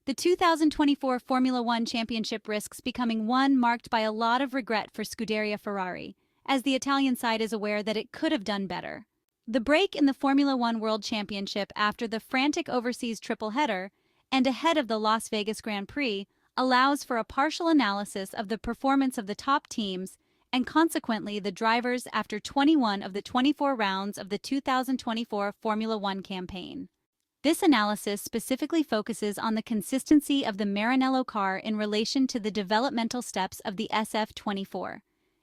The 2024 Formula One Championship risks becoming one marked by a lot of regret for Scuderia Ferrari, as the Italian side is aware that it could have done better. The break in the Formula One World Championship after the frantic overseas triple header and ahead of the Las Vegas Grand Prix allows for a partial analysis of the performance of the top teams and consequently the drivers after 21 of the 24 rounds of the 2024 Formula One campaign. This analysis specifically focuses on the consistency of the Maranello car in relation to the developmental steps of the SF-24.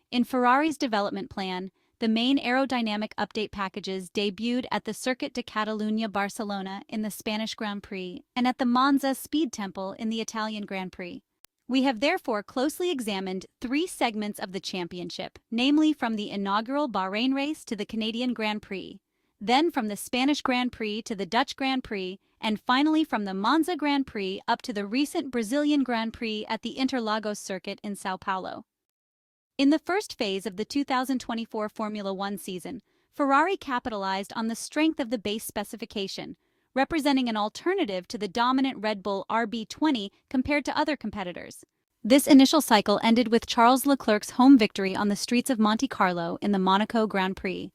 In Ferrari's development plan, the main aerodynamic update packages debuted at the Circuit de Catalunya-Barcelona in the Spanish Grand Prix and at the Monza Speed Temple in the Italian Grand Prix. We have therefore closely examined 3 segments of the championship, namely from the inaugural Bahrain race to the Canadian Grand Prix, then from the Spanish Grand Prix to the Dutch Grand Prix, and finally from the Monza Grand Prix up to the recent Brazilian Grand Prix at the Interlagos circuit in São Paulo. In the first phase of the 2024 Formula One season, Ferrari capitalized on the strength of the base specification, representing an alternative to the dominant Red Bull RB20 compared to other competitors. This initial cycle ended with Charles Leclerc's home victory on the streets of Monte Carlo in the Monaco Grand Prix.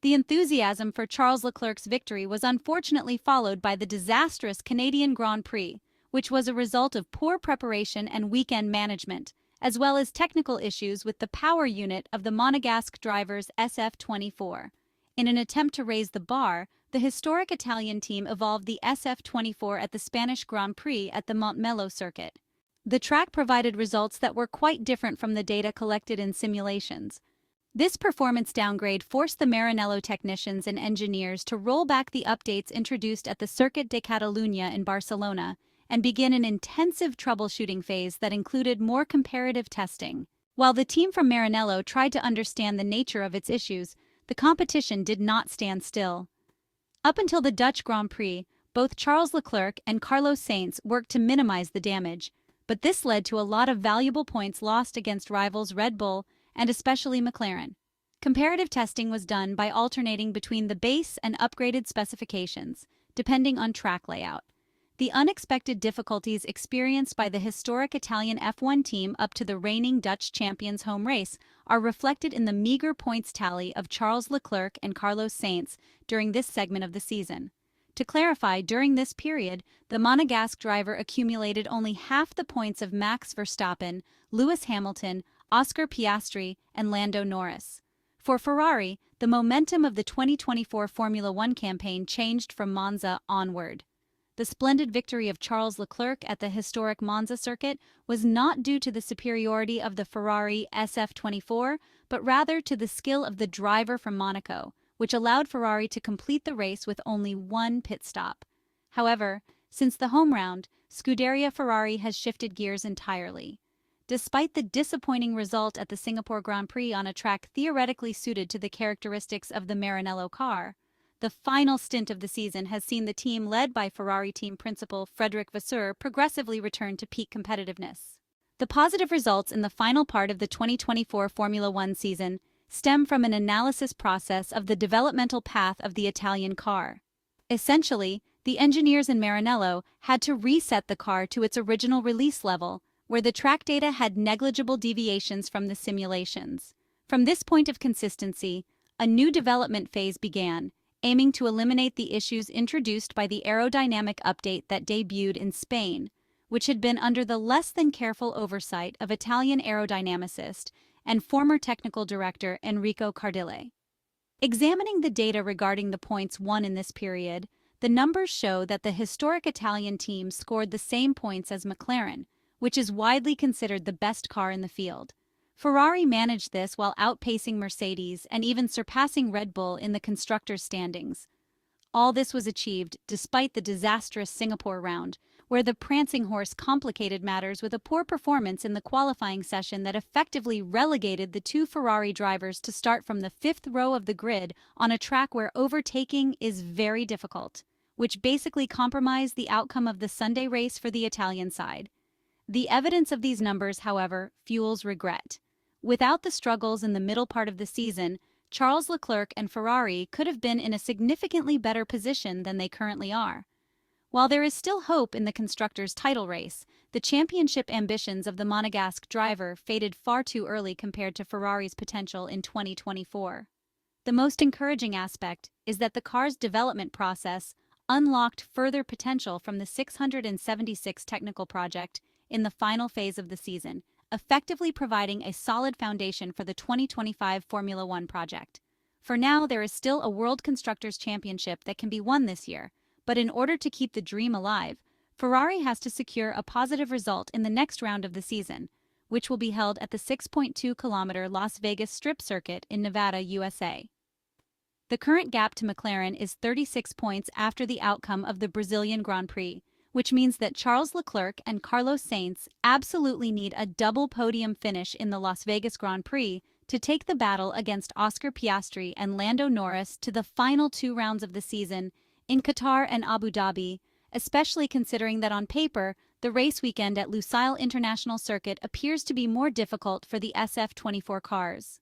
The enthusiasm for Charles Leclerc's victory was unfortunately followed by the disastrous Canadian Grand Prix, which was a result of poor preparation and weekend management, as well as technical issues with the power unit of the Monegasque driver's SF-24. In an attempt to raise the bar, the historic Italian team evolved the SF-24 at the Spanish Grand Prix at the Montmello circuit. The track provided results that were quite different from the data collected in simulations. This performance downgrade forced the Maranello technicians and engineers to roll back the updates introduced at the Circuit de Catalunya in Barcelona and begin an intensive troubleshooting phase that included more comparative testing. While the team from Maranello tried to understand the nature of its issues, the competition did not stand still. Up until the Dutch Grand Prix, both Charles Leclerc and Carlos Sainz worked to minimize the damage, but this led to a lot of valuable points lost against rivals Red Bull and especially McLaren. Comparative testing was done by alternating between the base and upgraded specifications, depending on track layout. The unexpected difficulties experienced by the historic Italian F1 team up to the reigning Dutch champions' home race are reflected in the meager points tally of Charles Leclerc and Carlos Sainz during this segment of the season. To clarify, during this period, the Monegasque driver accumulated only half the points of Max Verstappen, Lewis Hamilton, Oscar Piastri, and Lando Norris. For Ferrari, the momentum of the 2024 Formula One campaign changed from Monza onward. The splendid victory of Charles Leclerc at the historic Monza circuit was not due to the superiority of the Ferrari SF-24, but rather to the skill of the driver from Monaco, which allowed Ferrari to complete the race with only one pit stop. However, since the home round, Scuderia Ferrari has shifted gears entirely. Despite the disappointing result at the Singapore Grand Prix on a track theoretically suited to the characteristics of the Maranello car, the final stint of the season has seen the team led by Ferrari team principal Frédéric Vasseur progressively return to peak competitiveness. The positive results in the final part of the 2024 Formula One season stem from an analysis process of the developmental path of the Italian car. Essentially, the engineers in Maranello had to reset the car to its original release level, where the track data had negligible deviations from the simulations. From this point of consistency, a new development phase began, aiming to eliminate the issues introduced by the aerodynamic update that debuted in Spain, which had been under the less than careful oversight of Italian aerodynamicist and former technical director Enrico Cardile. Examining the data regarding the points won in this period, the numbers show that the historic Italian team scored the same points as McLaren, which is widely considered the best car in the field. Ferrari managed this while outpacing Mercedes and even surpassing Red Bull in the constructors' standings. All this was achieved despite the disastrous Singapore round, where the prancing horse complicated matters with a poor performance in the qualifying session that effectively relegated the two Ferrari drivers to start from the 5th row of the grid on a track where overtaking is very difficult, which basically compromised the outcome of the Sunday race for the Italian side. The evidence of these numbers, however, fuels regret. Without the struggles in the middle part of the season, Charles Leclerc and Ferrari could have been in a significantly better position than they currently are. While there is still hope in the constructors' title race, the championship ambitions of the Monegasque driver faded far too early compared to Ferrari's potential in 2024. The most encouraging aspect is that the car's development process unlocked further potential from the 676 technical project in the final phase of the season, effectively providing a solid foundation for the 2025 Formula One project. For now, there is still a World Constructors' Championship that can be won this year, but in order to keep the dream alive, Ferrari has to secure a positive result in the next round of the season, which will be held at the 6.2-kilometer Las Vegas Strip Circuit in Nevada, USA. The current gap to McLaren is 36 points after the outcome of the Brazilian Grand Prix, which means that Charles Leclerc and Carlos Sainz absolutely need a double podium finish in the Las Vegas Grand Prix to take the battle against Oscar Piastri and Lando Norris to the final 2 rounds of the season in Qatar and Abu Dhabi, especially considering that on paper, the race weekend at Lusail International Circuit appears to be more difficult for the SF-24 cars.